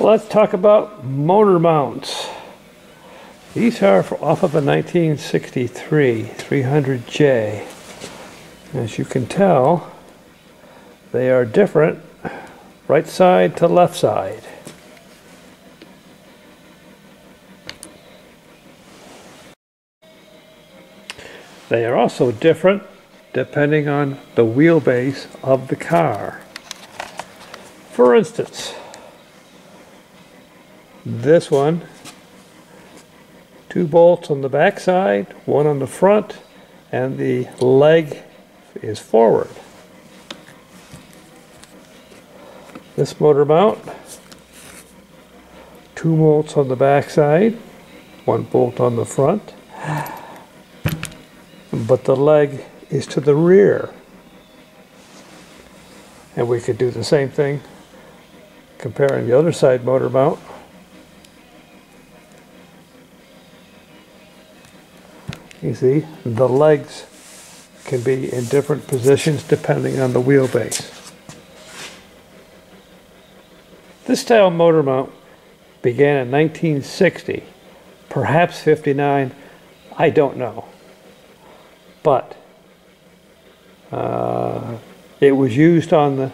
Let's talk about motor mounts. These are off of a 1963 300J. As you can tell, they are different right side to left side. They are also different depending on the wheelbase of the car. For instance, this one, 2 bolts on the back side, 1 on the front, and the leg is forward. This motor mount, 2 bolts on the back side, 1 bolt on the front, but the leg is to the rear. And we could do the same thing comparing the other side motor mount. You see, the legs can be in different positions depending on the wheelbase. This style motor mount began in 1960, perhaps 59, I don't know. But it was used on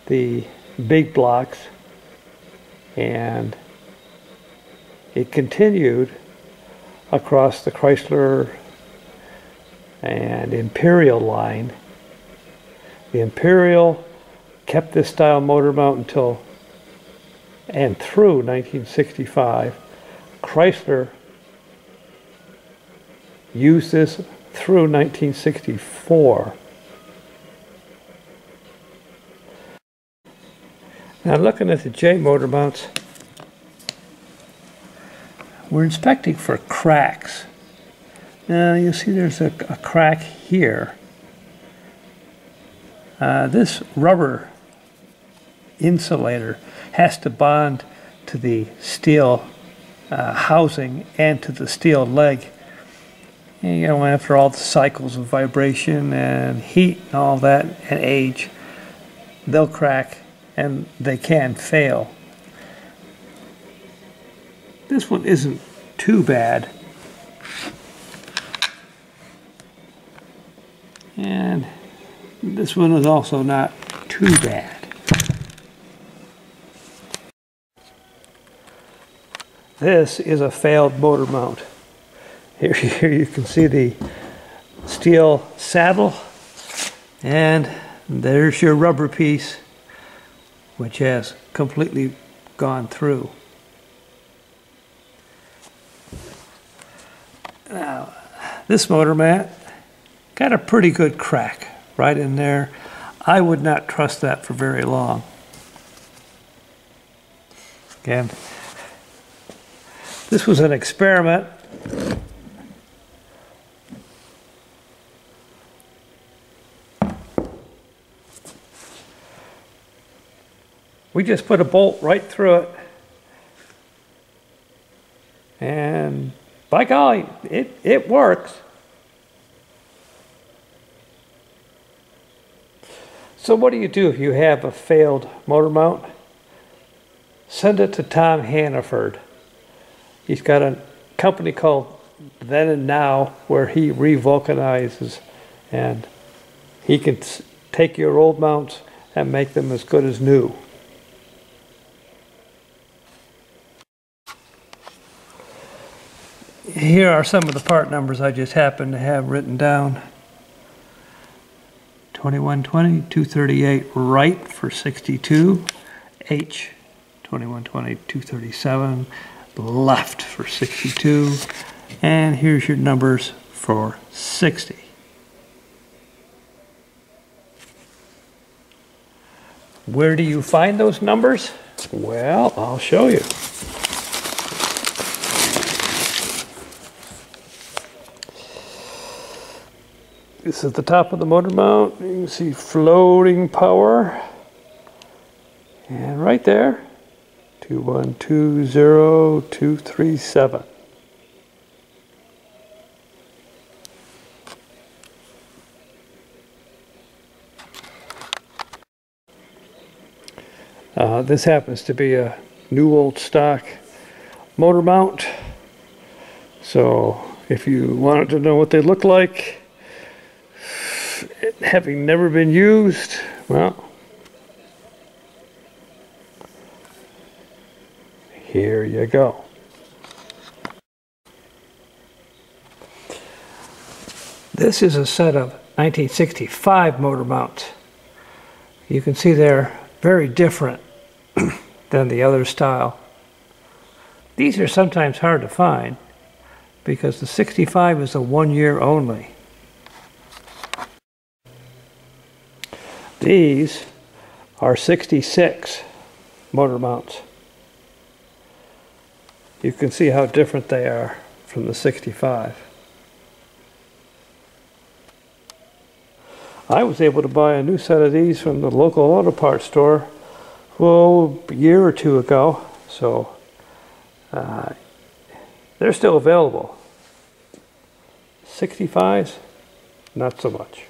the big blocks, and it continued across the Chrysler and Imperial line. The Imperial kept this style motor mount until and through 1965. Chrysler used this through 1964. Now looking at the J motor mounts, we're inspecting for cracks. Now you see there's a crack here. This rubber insulator has to bond to the steel housing and to the steel leg. And, you know, after all the cycles of vibration and heat and all that and age, they'll crack and they can fail. This one isn't too bad. And this one is also not too bad. This is a failed motor mount. Here you can see the steel saddle, and there's your rubber piece, which has completely gone through. Now, this motor mount got a pretty good crack right in there. I would not trust that for very long. Again, this was an experiment. We just put a bolt right through it, and by golly, it works. So what do you do if you have a failed motor mount? Send it to Tom Hannaford. He's got a company called Then and Now where he revulcanizes, and he can take your old mounts and make them as good as new. Here are some of the part numbers I just happen to have written down. 2120, 238 right for 62. H, 2120, 237 left for 62. And here's your numbers for 60. Where do you find those numbers? Well, I'll show you. This is the top of the motor mount. You can see floating power. And right there, 2120237. This happens to be a new old stock motor mount. So if you wanted to know what they look like, having never been used, well, here you go. This is a set of 1965 motor mounts. You can see they're very different than the other style. These are sometimes hard to find because the 65 is a 1 year only. These are 66 motor mounts. You can see how different they are from the 65. I was able to buy a new set of these from the local auto parts store, well, a year or two ago, so they're still available. 65s, not so much.